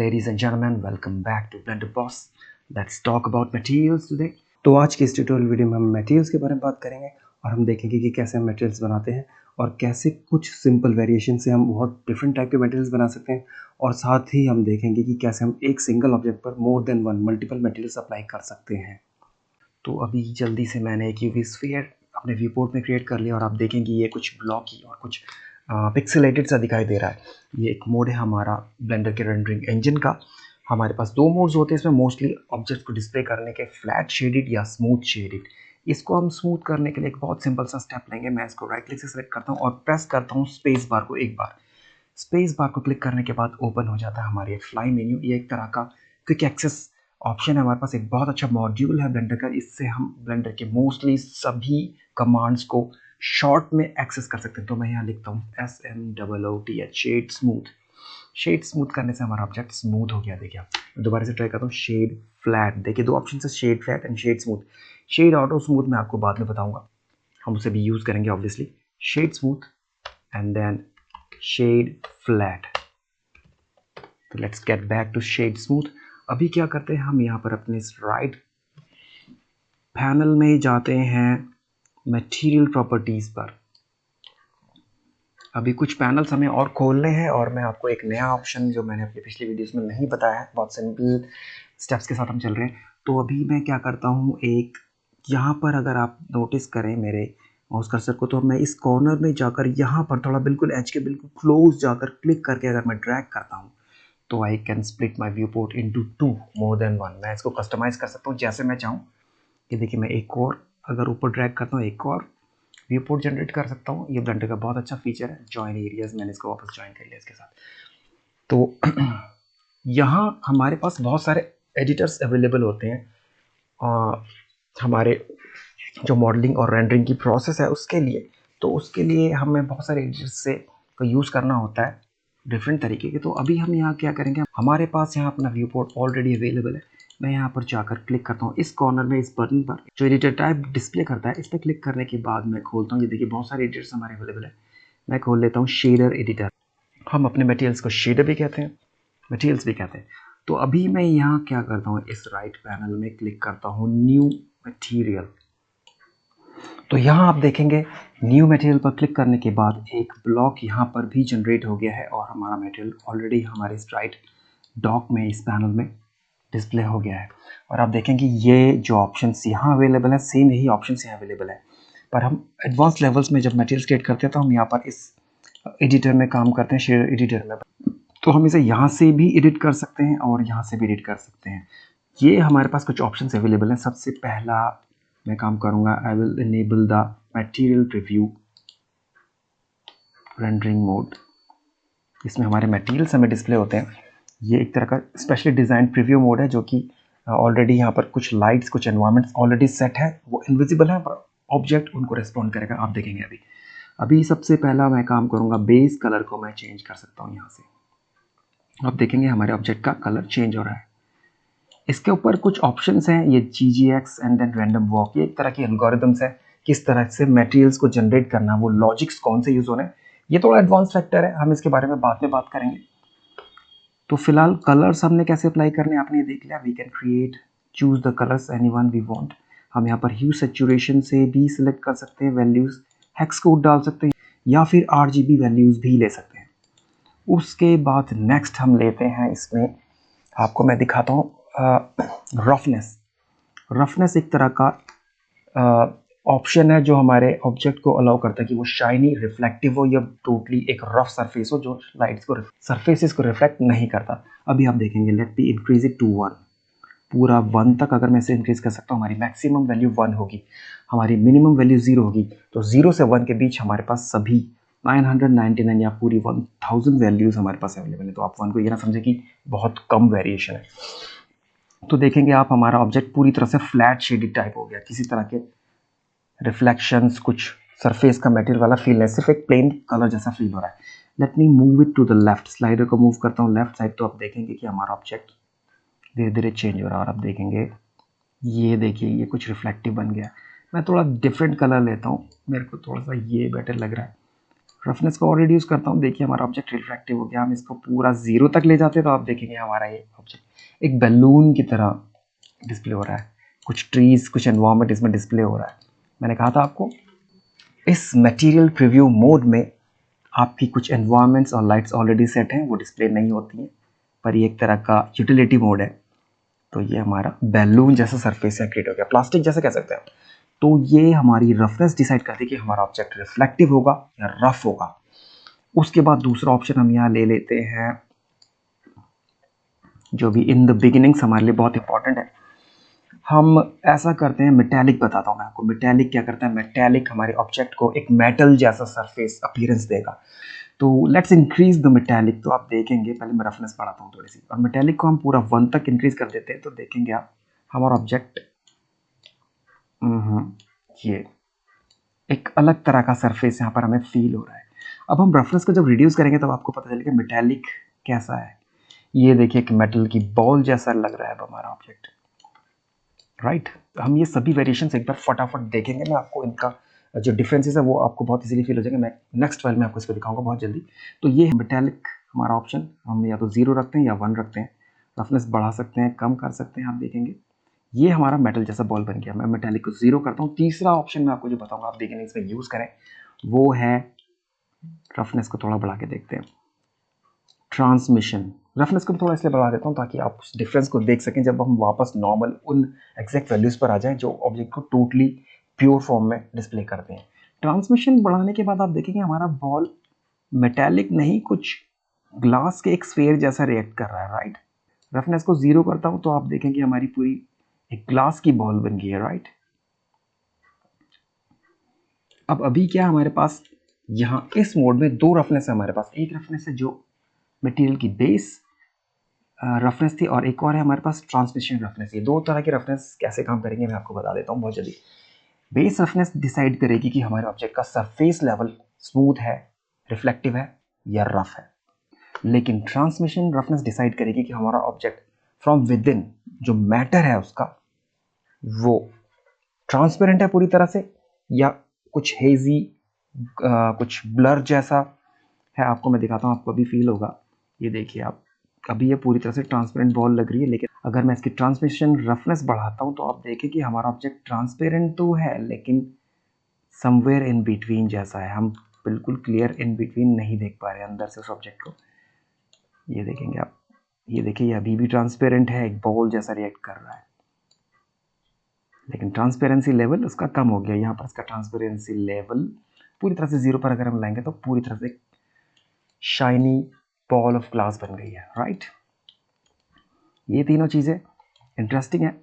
ladies and gentlemen, welcome back to Blender Boss. Let's talk about materials today. तो आज के इस tutorial video में हम मटेरियल्स के बारे में बात करेंगे और हम देखेंगे कि कैसे हम मटेरियल्स बनाते हैं और कैसे कुछ सिंपल वेरिएशन से हम बहुत डिफरेंट टाइप के मटेरियल्स बना सकते हैं और साथ ही हम देखेंगे कि कैसे हम एक सिंगल ऑब्जेक्ट पर more than one multiple materials apply कर सकते हैं। तो अभी जल्दी से मैंने एक यूवी स्फीयर अपने व्यू पोर्ट में क्रिएट कर लिया और आप देखेंगे ये कुछ ब्लॉकी और कुछ पिक्सेलेटेड सा दिखाई दे रहा है। ये एक मोड है हमारा ब्लेंडर के रेंडरिंग इंजन का। हमारे पास दो मोड्स होते हैं इसमें मोस्टली ऑब्जेक्ट को डिस्प्ले करने के, फ्लैट शेडेड या स्मूथ शेडेड। इसको हम स्मूथ करने के लिए एक बहुत सिंपल सा स्टेप लेंगे। मैं इसको राइट क्लिक से सेलेक्ट करता हूँ और प्रेस करता हूँ स्पेस बार को एक बार। स्पेस बार को क्लिक करने के बाद ओपन हो जाता है हमारे फ्लाई मेन्यू। ये एक तरह का क्विक एक्सेस ऑप्शन है हमारे पास। एक बहुत अच्छा मॉड्यूल है ब्लेंडर का। इससे हम ब्लेंडर के मोस्टली सभी कमांड्स को शॉर्ट में एक्सेस कर सकते हैं। तो मैं यहाँ लिखता हूँ SMOOTH, shade smooth. Shade smooth करने से हमारा ऑब्जेक्ट स्मूथ हो गया। देखिए आप, दोबारा से ट्राई करता हूँ। शेड फ्लैट, देखिए दो ऑप्शन है, shade flat and shade smooth. Shade auto smooth मैं आपको बाद में बताऊंगा, हम उसे भी यूज करेंगे obviously. Shade smooth and then shade flat. तो let's get back to shade smooth. अभी क्या करते हैं, हम यहाँ पर अपने राइट पैनल में जाते हैं मटेरियल प्रॉपर्टीज पर। अभी कुछ पैनल्स हमें और खोलने हैं और मैं आपको एक नया ऑप्शन जो मैंने अपनी पिछली वीडियोस में नहीं बताया है, बहुत सिंपल स्टेप्स के साथ हम चल रहे हैं। तो अभी मैं क्या करता हूँ, एक यहाँ पर अगर आप नोटिस करें मेरे माउस कर्सर को, तो मैं इस कॉर्नर में जाकर यहाँ पर थोड़ा बिल्कुल एज के बिल्कुल क्लोज जाकर क्लिक करके अगर मैं ड्रैग करता हूँ तो I can split my view port into two, more than one. मैं इसको कस्टमाइज कर सकता हूँ जैसे मैं चाहूँ। कि देखिए मैं एक और अगर ऊपर ड्रैग करता हूँ, एक और व्यू पोर्ट जनरेट कर सकता हूँ। ये ब्लेंडर का बहुत अच्छा फीचर है, जॉइन एरियाज। मैंने इसको वापस जॉइन कर लिया इसके साथ। तो यहाँ हमारे पास बहुत सारे एडिटर्स अवेलेबल होते हैं हमारे जो मॉडलिंग और रेंडरिंग की प्रोसेस है उसके लिए। तो उसके लिए हमें बहुत सारे एडिटर्स से को यूज़ करना होता है डिफरेंट तरीके के। तो अभी हम यहाँ क्या करेंगे, हमारे पास यहाँ अपना व्यू पोर्ट ऑलरेडी अवेलेबल है। मैं यहाँ पर जाकर क्लिक करता हूँ इस कॉर्नर में, इस बटन पर जो एडिटर टाइप डिस्प्ले करता है, इस पर क्लिक करने के बाद मैं खोलता हूँ। ये देखिए बहुत सारे एडिटर्स हमारे अवेलेबल है। मैं खोल लेता हूँ शेडर एडिटर। हम अपने मटेरियल्स को शेडर भी कहते हैं, मटेरियल्स भी कहते हैं। तो अभी मैं यहाँ क्या करता हूँ, इस राइट पैनल में क्लिक करता हूँ न्यू मटेरियल। तो यहाँ आप देखेंगे न्यू मटेरियल पर क्लिक करने के बाद एक ब्लॉक यहाँ पर भी जनरेट हो गया है और हमारा मटेरियल ऑलरेडी हमारे इस राइट डॉक में, इस पैनल में डिस्प्ले हो गया है। और आप देखेंगे ये जो ऑप्शंस यहाँ अवेलेबल है, सेम यही ऑप्शंस यहाँ अवेलेबल है। पर हम एडवांस लेवल्स में जब मटेरियल क्रिएट करते हैं तो हम यहाँ पर इस एडिटर में काम करते हैं, शेडर एडिटर में। तो हम इसे यहाँ से भी एडिट कर सकते हैं और यहाँ से भी एडिट कर सकते हैं। ये हमारे पास कुछ ऑप्शंस अवेलेबल हैं। सबसे पहला मैं काम करूँगा, I will enable the material preview rendering mode. इसमें हमारे मटेरियल्स हमें डिस्प्ले होते हैं। ये एक तरह का स्पेशली डिज़ाइन प्रीव्यू मोड है जो कि ऑलरेडी यहाँ पर कुछ लाइट्स, कुछ एनवायरनमेंट्स ऑलरेडी सेट है, वो इनविजिबल है पर ऑब्जेक्ट उनको रिस्पॉन्ड करेगा। आप देखेंगे अभी सबसे पहला मैं काम करूँगा, बेस कलर को मैं चेंज कर सकता हूँ यहाँ से। आप देखेंगे हमारे ऑब्जेक्ट का कलर चेंज हो रहा है। इसके ऊपर कुछ ऑप्शंस हैं, ये GGX and then random walk. ये एक तरह की एल्गोरिथम्स है किस तरह से मटेरियल्स को जनरेट करना, वो लॉजिक्स कौन से यूज हो रहे हैं। ये थोड़ा एडवांस फैक्टर है, हम इसके बारे में बाद में बात करेंगे। तो फिलहाल कलर्स हमने कैसे अप्लाई करने आपने ये देख लिया। We can create, choose the colours anyone we want. हम यहाँ पर ह्यू सैचुरेशन से भी सिलेक्ट कर सकते हैं, वैल्यूज हेक्स कोड डाल सकते हैं या फिर RGB वैल्यूज भी ले सकते हैं। उसके बाद नेक्स्ट हम लेते हैं, इसमें आपको मैं दिखाता हूँ रफनेस। रफनेस एक तरह का ऑप्शन है जो हमारे ऑब्जेक्ट को अलाउ करता है कि वो शाइनी, रिफ्लेक्टिव हो या टोटली एक रफ सरफेस हो जो लाइट्स को, सरफेसेस को रिफ्लेक्ट नहीं करता। अभी आप देखेंगे, let me increase it to 1, पूरा 1 तक अगर मैं इसे इंक्रीज कर सकता हूँ। हमारी मैक्सिमम वैल्यू 1 होगी, हमारी मिनिमम वैल्यू 0 होगी। तो 0 से 1 के बीच हमारे पास सभी 999 या पूरी 1000 वैल्यूज हमारे पास अवेलेबल है। तो आप 1 को ये ना समझे कि बहुत कम वेरिएशन है। तो देखेंगे आप हमारा ऑब्जेक्ट पूरी तरह से फ्लैट शेडेड टाइप हो गया, किसी तरह के रिफ्लेक्शंस, कुछ सरफेस का मटेरियल वाला फील है, सिर्फ एक प्लेन कलर जैसा फील हो रहा है। Let me move it to the left, slider को मूव करता हूँ लेफ्ट साइड। तो आप देखेंगे कि हमारा ऑब्जेक्ट धीरे धीरे चेंज हो रहा है और आप देखेंगे ये देखिए ये कुछ रिफ्लेक्टिव बन गया। मैं थोड़ा डिफरेंट कलर लेता हूँ, मेरे को थोड़ा सा ये बेटर लग रहा है। रफनेस को और रिड्यूस करता हूँ, देखिए हमारा ऑब्जेक्ट रिफ्रैक्टिव हो गया। हम इसको पूरा 0 तक ले जाते हैं तो आप देखेंगे हमारा ये ऑब्जेक्ट एक बैलून की तरह डिस्प्ले हो रहा है। कुछ ट्रीज, कुछ एनवायरनमेंट इसमें डिस्प्ले हो रहा है। मैंने कहा था आपको इस मटेरियल प्रीव्यू मोड में आपकी कुछ एनवायरनमेंट्स और लाइट्स ऑलरेडी सेट हैं, वो डिस्प्ले नहीं होती हैं, पर ये एक तरह का यूटिलिटी मोड है। तो ये हमारा बैलून जैसा सरफेस है क्रिएट हो गया, प्लास्टिक जैसा कह सकते हैं। तो ये हमारी रफनेस डिसाइड करती है कि हमारा ऑब्जेक्ट रिफ्लेक्टिव होगा या रफ होगा। उसके बाद दूसरा ऑप्शन हम यहाँ ले लेते हैं, जो भी इन द बिगिनिंग्स हमारे लिए बहुत इंपॉर्टेंट है। हम ऐसा करते हैं, मेटेलिक बताता हूँ मैं आपको। मेटेलिक क्या करता है, मेटेलिक हमारे ऑब्जेक्ट को एक मेटल जैसा सरफेस अपीयरेंस देगा। तो लेट्स इंक्रीज द मेटेलिक। तो आप देखेंगे, पहले मैं रफनेस बढ़ाता हूँ थोड़ी सी, और मेटेलिक को हम पूरा 1 तक इंक्रीज कर देते हैं। तो देखेंगे आप हमारा ऑब्जेक्ट ये एक अलग तरह का सरफेस यहाँ पर हमें फील हो रहा है। अब हम रफनेस को जब रिड्यूस करेंगे तब आपको पता चलेगा मेटेलिक कैसा है। ये देखिए एक मेटल की बॉल जैसा लग रहा है अब हमारा ऑब्जेक्ट, राइट। हम ये सभी वेरिएशंस एक बार फटाफट देखेंगे। मैं आपको इनका जो डिफरेंसेस है वो आपको बहुत इजीली फील हो जाएगा। मैं नेक्स्ट फाइल में आपको इसको दिखाऊंगा बहुत जल्दी। तो ये मेटेलिक हमारा ऑप्शन, हम या तो 0 रखते हैं या 1 रखते हैं। रफनेस बढ़ा सकते हैं, कम कर सकते हैं। आप देखेंगे ये हमारा मेटल जैसा बॉल बन गया। मैं मेटेलिक को 0 करता हूँ। तीसरा ऑप्शन मैं आपको जो बताऊंगा, आप देखेंगे इसमें यूज करें, वो है रफनेस को थोड़ा बढ़ा के देखते हैं, ट्रांसमिशन। रफनेस को थोड़ा इसलिए बढ़ा देता हूँ ताकि आप उस डिफरेंस को देख सकें जब हम वापस नॉर्मल उन एग्जैक्ट वैल्यूज पर आ जाएं जो ऑब्जेक्ट को टोटली प्योर फॉर्म में डिस्प्ले करते हैं। ट्रांसमिशन बढ़ाने के बाद आप देखेंगे हमारा बॉल मेटेलिक नहीं, कुछ ग्लास के एक स्फीयर जैसा रिएक्ट कर रहा है, राइट। रफनेस को 0 करता हूँ तो आप देखेंगे हमारी पूरी एक ग्लास की बॉल बन गई है, राइट। अब अभी क्या हमारे पास यहाँ इस मोड में 2 रफनेस है हमारे पास। एक रफनेस है जो मटेरियल की बेस रफनेस थी, और एक और है हमारे पास ट्रांसमिशन रफनेस। ये 2 तरह की रफनेस कैसे काम करेंगे मैं आपको बता देता हूँ बहुत जल्दी। बेस रफनेस डिसाइड करेगी कि हमारे ऑब्जेक्ट का सरफेस लेवल स्मूथ है, रिफ्लेक्टिव है या रफ है। लेकिन ट्रांसमिशन रफनेस डिसाइड करेगी कि हमारा ऑब्जेक्ट फ्रॉम विद इन जो मैटर है उसका वो ट्रांसपेरेंट है पूरी तरह से, या कुछ हेजी, कुछ ब्लर जैसा है। आपको मैं दिखाता हूँ, आपको अभी फील होगा। ये देखिए आप, अभी ये पूरी तरह से ट्रांसपेरेंट बॉल लग रही है, लेकिन अगर मैं इसकी ट्रांसमिशन रफनेस बढ़ाता हूँ तो आप देखें कि हमारा ऑब्जेक्ट ट्रांसपेरेंट तो है लेकिन समवेयर इन बिटवीन जैसा है। हम बिल्कुल क्लियर इन बिटवीन नहीं देख पा रहे अंदर से उस ऑब्जेक्ट को। ये देखेंगे आप, ये देखिए ये अभी भी ट्रांसपेरेंट है, एक बॉल जैसा रिएक्ट कर रहा है, लेकिन ट्रांसपेरेंसी लेवल उसका कम हो गया। यहाँ पर इसका ट्रांसपेरेंसी लेवल पूरी तरह से 0 पर अगर हम लाएंगे तो पूरी तरह से शाइनी बॉल ऑफ ग्लास बन गई है, राइट। ये तीनों चीज़ें इंटरेस्टिंग है।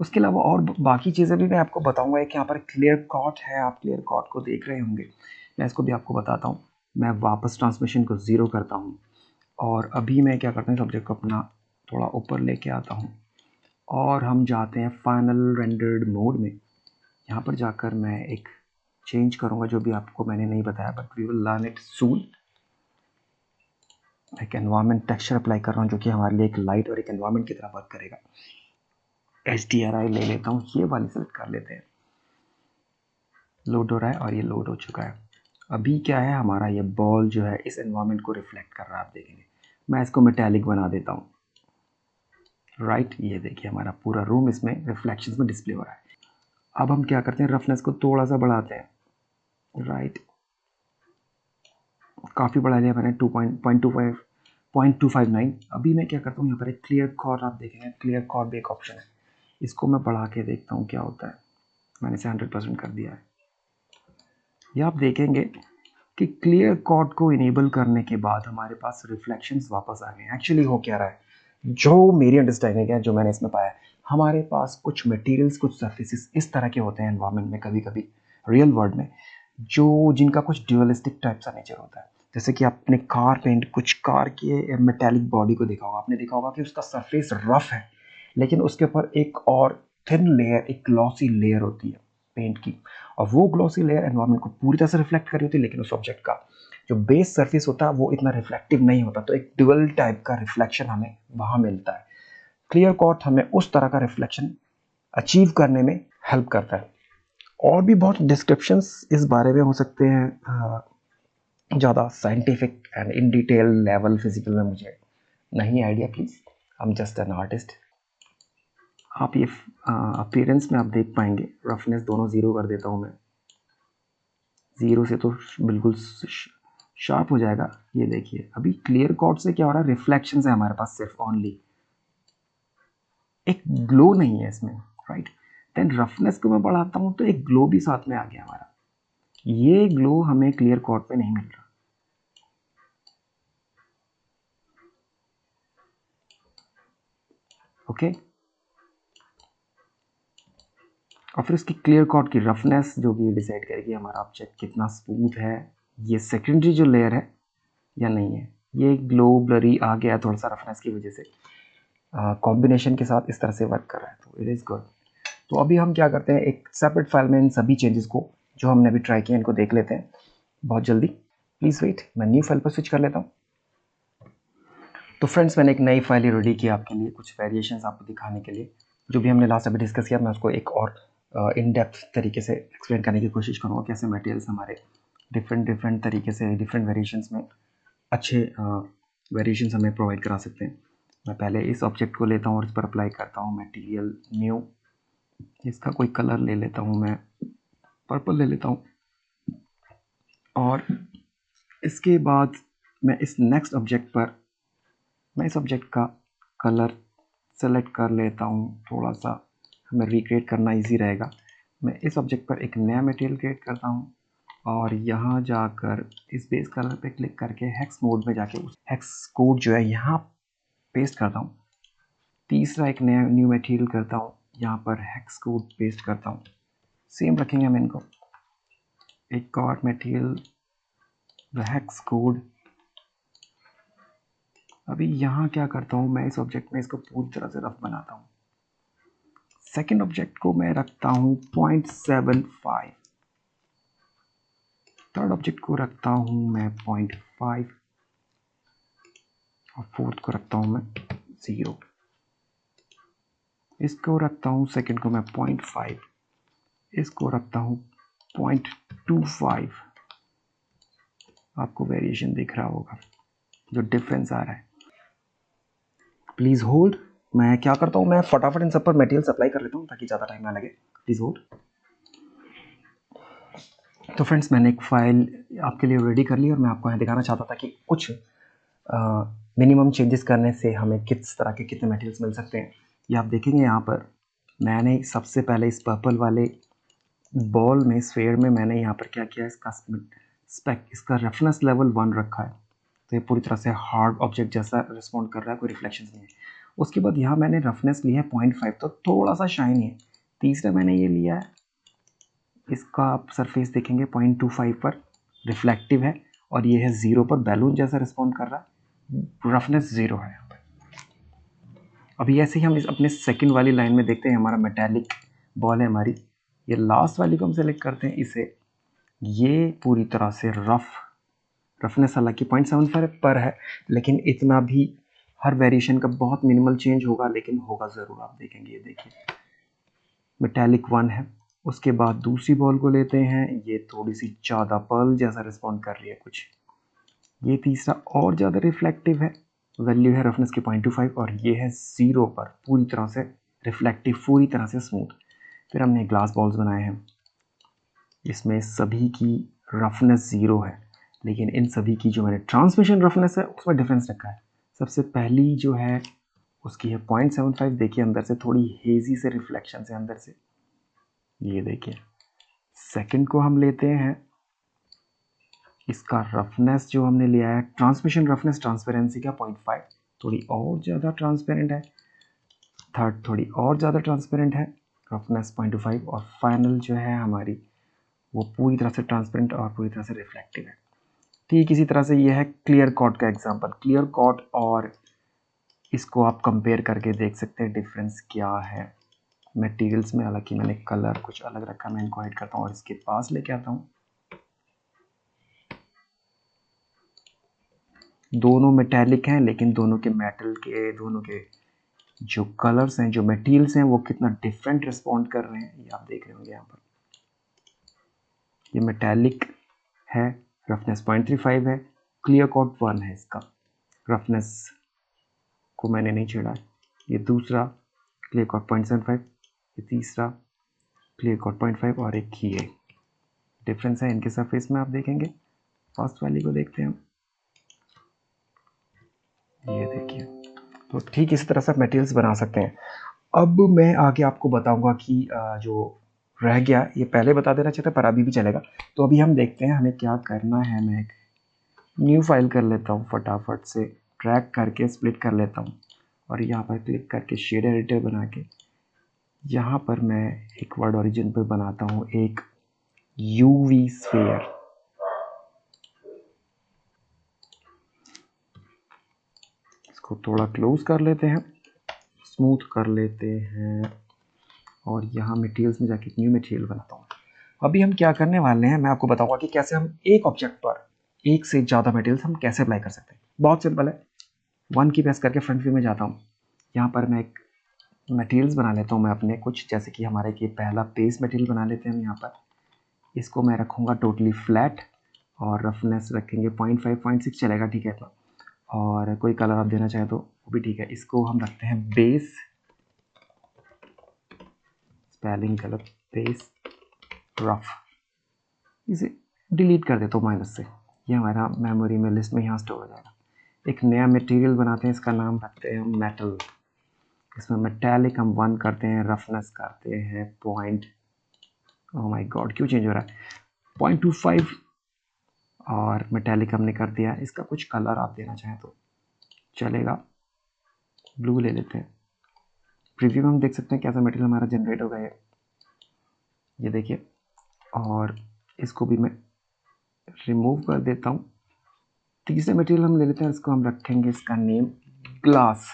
उसके अलावा और बाकी चीज़ें भी मैं आपको बताऊंगा। एक यहाँ पर क्लियर कॉट है, आप क्लियर कॉट को देख रहे होंगे, मैं इसको भी आपको बताता हूँ। मैं वापस ट्रांसमिशन को 0 करता हूँ, और अभी मैं क्या करता हूँ, सब्जेक्ट को अपना थोड़ा ऊपर लेके आता हूँ, और हम जाते हैं फाइनल रेंडर्ड मोड में। यहाँ पर जाकर मैं एक चेंज करूँगा जो भी आपको मैंने नहीं बताया, but we will learn it soon. एक एनवायरनमेंट टेक्सचर अप्लाई कर रहा हूँ जो कि हमारे लिए एक लाइट और एक एनवायरनमेंट की तरह वर्क करेगा। HDRI ले लेता हूँ, ये वाली सेलेक्ट कर लेते हैं। लोड हो रहा है और ये लोड हो चुका है। अभी क्या है, हमारा ये बॉल जो है इस एनवायरनमेंट को रिफ्लेक्ट कर रहा है, आप देखेंगे। मैं इसको मेटेलिक बना देता हूँ, राइट। ये देखिए हमारा पूरा रूम इसमें रिफ्लेक्शंस में डिस्प्ले हो रहा है। अब हम क्या करते हैं, रफनेस को थोड़ा सा बढ़ाते हैं, राइट। काफ़ी बढ़ा लिया मैंने, 2.259। अभी मैं क्या करता हूँ, यहाँ पर एक क्लियर कॉर्ड आप देखेंगे, क्लियर कॉर्ड भी एक ऑप्शन है। इसको मैं बढ़ा के देखता हूँ क्या होता है। मैंने इसे 100% कर दिया है। ये आप देखेंगे कि क्लियर कॉर्ड को इनेबल करने के बाद हमारे पास रिफ्लेक्शंस वापस आ गए। एक्चुअली हो क्या रहा है, जो मेरी अंडरस्टैंडिंग है, जो मैंने इसमें पाया, हमारे पास कुछ मटेरियल्स, कुछ सर्फेसिस इस तरह के होते हैं एनवायरनमेंट में, कभी कभी रियल वर्ल्ड में, जो जिनका कुछ ड्यूअलिस्टिक टाइप सा नेचर होता है। जैसे कि आपने कार पेंट, कुछ कार के मेटेलिक बॉडी को देखा होगा, आपने देखा होगा कि उसका सरफेस रफ है, लेकिन उसके ऊपर एक और थिन लेयर, एक ग्लॉसी लेयर होती है पेंट की, और वो ग्लॉसी लेयर एनवायरनमेंट को पूरी तरह से रिफ्लेक्ट कर रही होती है, लेकिन उस ऑब्जेक्ट का जो बेस सरफेस होता है वो इतना रिफ्लेक्टिव नहीं होता। तो एक ड्यूअल टाइप का रिफ्लेक्शन हमें वहाँ मिलता है। क्लियर कॉट हमें उस तरह का रिफ्लेक्शन अचीव करने में हेल्प करता है। और भी बहुत डिस्क्रिप्शंस इस बारे में हो सकते हैं, ज़्यादा scientific and in detail level physical में मुझे नहीं idea please, I am just an artist. आप ये अपीयरेंस में आप देख पाएंगे, रफनेस दोनों ज़ीरो कर देता हूँ मैं, ज़ीरो से तो बिल्कुल शार्प हो जाएगा। ये देखिए अभी क्लियर कॉट से क्या हो रहा है, रिफ्लेक्शन है हमारे पास सिर्फ ओनली, एक ग्लो नहीं है इसमें, राइट। देन रफनेस को मैं बढ़ाता हूँ तो एक ग्लो भी साथ में आ गया हमारा, ये ग्लो हमें क्लियर कॉट पे नहीं मिल रहा। ओके और फिर उसकी क्लियर कॉट की रफनेस जो भी डिसाइड करेगी हमारा ऑब्जेक्ट कितना स्मूथ है, ये सेकेंडरी जो लेयर है या नहीं है। ये ग्लो ब्लरी आ गया थोड़ा सा रफनेस की वजह से, कॉम्बिनेशन के साथ इस तरह से वर्क कर रहा है, तो इट इज़ गुड। तो अभी हम क्या करते हैं, एक सेपरेट फाइल में इन सभी चेंजेस को जो हमने अभी ट्राई किया इनको देख लेते हैं बहुत जल्दी। प्लीज़ वेट, मैं न्यू फाइल पर स्विच कर लेता हूँ। तो फ्रेंड्स मैंने एक नई फाइल रेडी की आपके लिए, कुछ वेरिएशंस आपको दिखाने के लिए। जो भी हमने लास्ट अभी डिस्कस किया मैं उसको एक और इन डेप्थ तरीके से एक्सप्लेन करने की कोशिश करूँगा, कैसे मटेरियल्स हमारे डिफरेंट तरीके से डिफरेंट वेरिएशंस में अच्छे वेरिएशंस हमें प्रोवाइड करा सकते हैं। मैं पहले इस ऑब्जेक्ट को लेता हूँ और इस पर अप्लाई करता हूँ मटेरियल न्यू, इसका कोई कलर ले लेता हूँ, मैं पर्पल ले लेता हूँ। और इसके बाद मैं इस नेक्स्ट ऑब्जेक्ट पर मैं इस ऑब्जेक्ट का कलर सेलेक्ट कर लेता हूँ, थोड़ा सा हमें रिक्रिएट करना इजी रहेगा। मैं इस ऑब्जेक्ट पर एक नया मटेरियल क्रिएट करता हूँ और यहाँ जाकर इस बेस कलर पे क्लिक करके हेक्स मोड में जाके उस हेक्स कोड जो है यहाँ पेस्ट करता हूँ। तीसरा एक नया न्यू मटेरियल करता हूँ, यहाँ पर हेक्स कोड पेस्ट करता हूँ, सेम रखेंगे हम इनको। एक और मटेरियल हेक्स कोड, अभी यहाँ क्या करता हूँ मैं, इस ऑब्जेक्ट में इसको पूरी तरह से रफ बनाता हूँ। सेकेंड ऑब्जेक्ट को मैं रखता हूँ 0.75, थर्ड ऑब्जेक्ट को रखता हूँ मैं 0.5 और फोर्थ को रखता हूँ मैं 0। इसको रखता हूँ सेकेंड को मैं 0.5, इसको रखता हूँ 0.25। आपको वेरिएशन दिख रहा होगा जो डिफरेंस आ रहा है। प्लीज़ होल्ड, मैं क्या करता हूँ, मैं फटाफट इन सब पर मटेरियल अप्लाई कर लेता हूँ ताकि ज़्यादा टाइम ना लगे। Please hold. तो फ्रेंड्स मैंने एक फ़ाइल आपके लिए रेडी कर ली और मैं आपको यहाँ दिखाना चाहता था कि कुछ मिनिमम चेंजेस करने से हमें किस तरह के कितने मटेरियल्स मिल सकते हैं। ये आप देखेंगे यहाँ पर मैंने सबसे पहले इस पर्पल वाले बॉल में स्फेयर में मैंने यहाँ पर क्या किया, इसका रफनेस लेवल 1 रखा है, तो ये पूरी तरह से हार्ड ऑब्जेक्ट जैसा रिस्पॉन्ड कर रहा है, कोई रिफ्लेक्शन नहीं है। उसके बाद यहाँ मैंने रफनेस लिया है 0.5, तो थोड़ा सा शाइनी है। तीसरा मैंने ये लिया है, इसका आप सरफेस देखेंगे 0.25 पर रिफ्लेक्टिव है और ये है 0 पर बैलून जैसा रिस्पॉन्ड कर रहा है, रफनेस 0 है। अभी ऐसे ही हम इस अपने सेकंड वाली लाइन में देखते हैं, हमारा मेटालिक बॉल है हमारी, ये लास्ट वाली को हम सेलेक्ट करते हैं इसे, ये पूरी तरह से रफनेस हालांकि 0.75 पर है, लेकिन इतना भी हर वेरिएशन का बहुत मिनिमल चेंज होगा, लेकिन होगा ज़रूर, आप देखेंगे। ये देखिए मेटालिक 1 है। उसके बाद दूसरी बॉल को लेते हैं, ये थोड़ी सी ज़्यादा पर्ल जैसा रिस्पॉन्ड कर रही है कुछ, ये तीसरा और ज़्यादा रिफ्लेक्टिव है, वैल्यू है रफनेस की 0.25 और ये है 0 पर पूरी तरह से रिफ्लेक्टिव, पूरी तरह से स्मूथ। फिर हमने ग्लास बॉल्स बनाए हैं, इसमें सभी की रफनेस 0 है, लेकिन इन सभी की जो मैंने ट्रांसमिशन रफनेस है उसमें डिफरेंस रखा है। सबसे पहली जो है उसकी है 0.75, देखिए अंदर से थोड़ी हेजी से रिफ्लेक्शन है अंदर से, ये देखिए। सेकंड को हम लेते हैं, इसका रफनेस जो हमने लिया है, ट्रांसमिशन रफनेस ट्रांसपेरेंसी का 0.5, थोड़ी और ज़्यादा ट्रांसपेरेंट है। थर्ड थोड़ी और ज़्यादा ट्रांसपेरेंट है, रफनेस 0.25। और फाइनल जो है हमारी वो पूरी तरह से ट्रांसपेरेंट और पूरी तरह से रिफ्लेक्टिव है। ठीक इसी तरह से ये है क्लियर कॉट का एग्जांपल, क्लियर कॉट और इसको आप कंपेयर करके देख सकते हैं डिफरेंस क्या है मटेरियल्स में। हालांकि मैंने कलर कुछ अलग रखा, मैं इनको हाइड करता हूँ और इसके पास लेके आता हूँ। दोनों मेटेलिक हैं, लेकिन दोनों के मेटल के दोनों के जो कलर्स हैं, जो मटेरियल्स हैं, वो कितना डिफरेंट रिस्पॉन्ड कर रहे हैं, ये आप देख रहे होंगे। यहाँ पर ये मेटेलिक है रफनेस 0.35 है, क्लियर कट 1 है, इसका रफनेस को मैंने नहीं छेड़ा। ये दूसरा क्लियर कट 0.75, ये तीसरा क्लियर कट 0.5 और एक ही है डिफरेंस है इनके सरफेस में। आप देखेंगे फर्स्ट वाली को देखते हैं हम, ये देखिए। तो ठीक इसी तरह से आप मटेरियल्स बना सकते हैं। अब मैं आगे आपको बताऊंगा कि जो रह गया ये पहले बता देना चाहता पर अभी भी चलेगा। तो अभी हम देखते हैं हमें क्या करना है। मैं एक न्यू फाइल कर लेता हूँ, फटाफट से ड्रैग करके स्प्लिट कर लेता हूँ और यहाँ पर क्लिक करके शेड एडिटर बना के यहाँ पर मैं एक वर्ड ओरिजिन पर बनाता हूँ एक यूवी स्फीयर। इसको थोड़ा क्लोज कर लेते हैं, स्मूथ कर लेते हैं और यहाँ मटेरियल्स में जाके न्यू मटेरियल बनाता हूँ। अभी हम क्या करने वाले हैं, मैं आपको बताऊंगा कि कैसे हम एक ऑब्जेक्ट पर एक से ज़्यादा मटेरियल्स हम कैसे अप्लाई कर सकते हैं। बहुत सिंपल है। 1 की प्रेस करके फ्रंट व्यू में जाता हूँ। यहाँ पर मैं एक मटेरियल्स बना लेता हूँ मैं अपने कुछ, जैसे कि हमारे की पहला बेस मटेरियल बना लेते हैं हम। यहाँ पर इसको मैं रखूँगा टोटली फ्लैट और रफनेस रखेंगे 0.5 0.6 चलेगा, ठीक है। और कोई कलर आप देना चाहें तो वो भी ठीक है। इसको हम रखते हैं बेस, स्पेलिंग गलत, बेस रफ। इसे डिलीट कर देता हूँ माइनस से, ये हमारा मेमोरी में लिस्ट में यहाँ स्टोर हो जाएगा। एक नया मटेरियल बनाते हैं, इसका नाम रखते हैं हम मेटल। इसमें मेटालिक हम 1 करते हैं, रफनेस करते हैं पॉइंट, ओह माय गॉड क्यों चेंज हो रहा है, 0.25 और मेटालिक हमने कर दिया। इसका कुछ कलर आप देना चाहें तो चलेगा, ब्लू ले लेते हैं। प्रीव्यू में हम देख सकते हैं कैसा मटेरियल हमारा जनरेट हो गया है, ये देखिए। और इसको भी मैं रिमूव कर देता हूँ। तीसरे मटेरियल हम ले लेते हैं, इसको हम रखेंगे, इसका नेम ग्लास।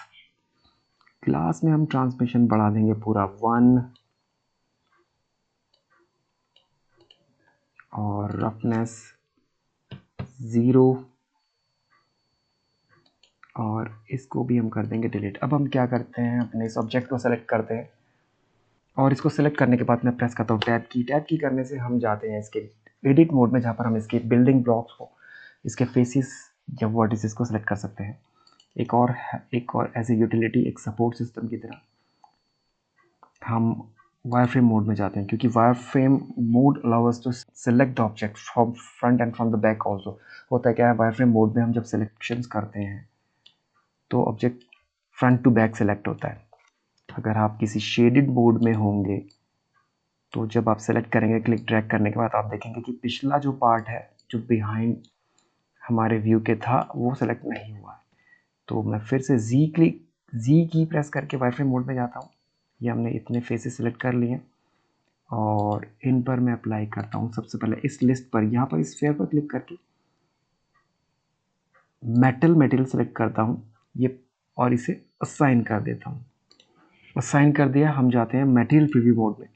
ग्लास में हम ट्रांसमिशन बढ़ा देंगे पूरा 1 और रफनेस 0 और इसको भी हम कर देंगे डिलीट। अब हम क्या करते हैं, अपने इस ऑब्जेक्ट को सेलेक्ट करते हैं और इसको सेलेक्ट करने के बाद मैं प्रेस करता हूँ टैब की। टैब की करने से हम जाते हैं इसके एडिट मोड में, जहाँ पर हम इसके बिल्डिंग ब्लॉक्स को, इसके फेसिस या वर्टिसेस को सेलेक्ट कर सकते हैं। एक और एज ए यूटिलिटी, एक सपोर्ट सिस्टम की तरह हम वायरफ्रेम मोड में जाते हैं, क्योंकि wireframe mode allow us to select the object from front and from the back also. होता है क्या है, वायरफ्रेम मोड में हम जब सिलेक्शंस करते हैं तो object front to back select होता है। अगर आप किसी शेडेड मोड में होंगे तो जब आप सेलेक्ट करेंगे क्लिक ड्रैग करने के बाद आप देखेंगे कि पिछला जो पार्ट है जो बिहाइंड हमारे व्यू के था वो सेलेक्ट नहीं हुआ है। तो मैं फिर से जी की प्रेस करके वाईफ्रेम मोड में जाता हूँ। ये हमने इतने फेसेस सेलेक्ट कर लिए और इन पर मैं अप्लाई करता हूँ। सबसे पहले इस लिस्ट पर, यहाँ पर इस फेयर पर क्लिक करके मेटल मटेरियल सेलेक्ट करता हूँ ये और इसे असाइन कर देता हूँ। असाइन कर दिया, हम जाते हैं मटेरियल प्रीव्यू मोड में।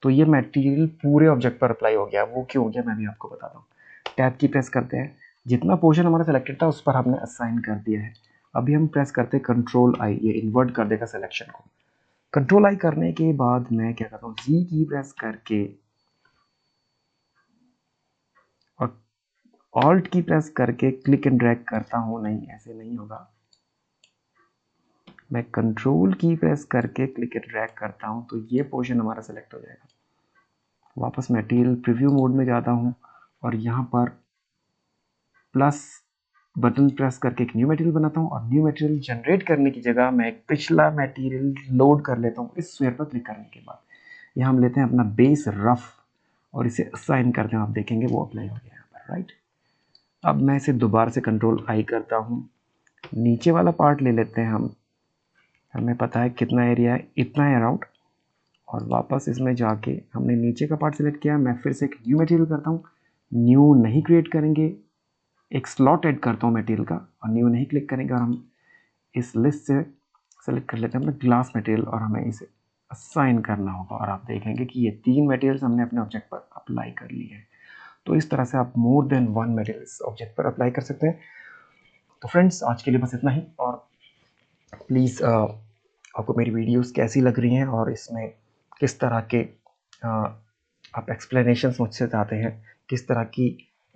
तो ये मटेरियल पूरे ऑब्जेक्ट पर अप्लाई हो गया। वो क्यों हो गया मैं भी आपको बताता हूँ। टैब की प्रेस करते हैं, जितना पोर्शन हमारा सेलेक्टेड था उस पर हमने असाइन कर दिया है। अभी हम प्रेस करते हैं कंट्रोल आई, ये इन्वर्ट कर देगा सिलेक्शन को। कंट्रोल आई करने के बाद मैं क्या करता हूँ, जी की प्रेस करके और ऑल्ट की प्रेस करके क्लिक एंड ड्रैग करता हूँ। नहीं, ऐसे नहीं होगा। मैं कंट्रोल की प्रेस करके क्लिक एंड ड्रैग करता हूँ तो ये पोर्शन हमारा सेलेक्ट हो जाएगा। वापस मटेरियल प्रीव्यू मोड में जाता हूँ और यहाँ पर प्लस बटन प्रेस करके एक न्यू मटेरियल बनाता हूँ और न्यू मटेरियल जनरेट करने की जगह मैं एक पिछला मटेरियल लोड कर लेता हूँ इस स्फीयर पर क्लिक करने के बाद। यहाँ हम लेते हैं अपना बेस रफ और इसे असाइन करते हैं। आप देखेंगे वो अप्लाई हो गया यहाँ पर, राइट। अब मैं इसे दोबारा से कंट्रोल आई करता हूँ, नीचे वाला पार्ट ले लेते हैं हम, हमें पता है कितना एरिया है, इतना है अराउंड। और वापस इसमें जाके हमने नीचे का पार्ट सेलेक्ट किया, मैं फिर से एक न्यू मटेरियल करता हूँ। न्यू नहीं क्रिएट करेंगे, एक स्लॉट ऐड करता हूँ मटेरियल का और न्यू नहीं क्लिक करेंगे और हम इस लिस्ट से सेलेक्ट कर लेते हैं अपना ग्लास मटेरियल और हमें इसे असाइन करना होगा। और आप देखेंगे कि ये 3 मटेरियल्स हमने अपने ऑब्जेक्ट पर अप्लाई कर लिए हैं। तो इस तरह से आप मोर देन 1 मटेरियल इस ऑब्जेक्ट पर अप्लाई कर सकते हैं। तो फ्रेंड्स आज के लिए बस इतना ही। और प्लीज़ आपको मेरी वीडियोस कैसी लग रही हैं और इसमें किस तरह के आप एक्सप्लेनेशंस मुझसे चाहते हैं, किस तरह की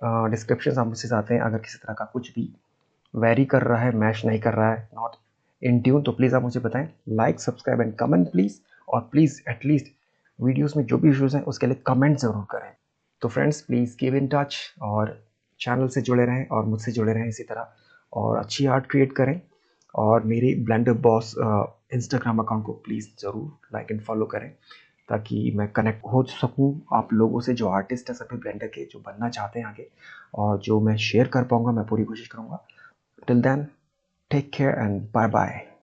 डिस्क्रिप्शन आप मुझसे चाहते हैं, अगर किसी तरह का कुछ भी वेरी कर रहा है, मैच नहीं कर रहा है, नॉट इन ट्यून, तो प्लीज़ आप मुझे बताएं। Like, subscribe and comment please, और प्लीज़ एटलीस्ट वीडियोस में जो भी इश्यूज़ हैं उसके लिए कमेंट ज़रूर करें। तो friends please keep in touch, और चैनल से जुड़े रहें और मुझसे जुड़े रहें इसी तरह, और अच्छी आर्ट क्रिएट करें। और मेरी ब्लेंडर बॉस इंस्टाग्राम अकाउंट को प्लीज़ ज़रूर लाइक एंड फॉलो करें, ताकि मैं कनेक्ट हो सकूं आप लोगों से, जो आर्टिस्ट हैं सभी ब्लेंडर के, जो बनना चाहते हैं आगे, और जो मैं शेयर कर पाऊंगा मैं पूरी कोशिश करूंगा। Till then, take care and bye bye.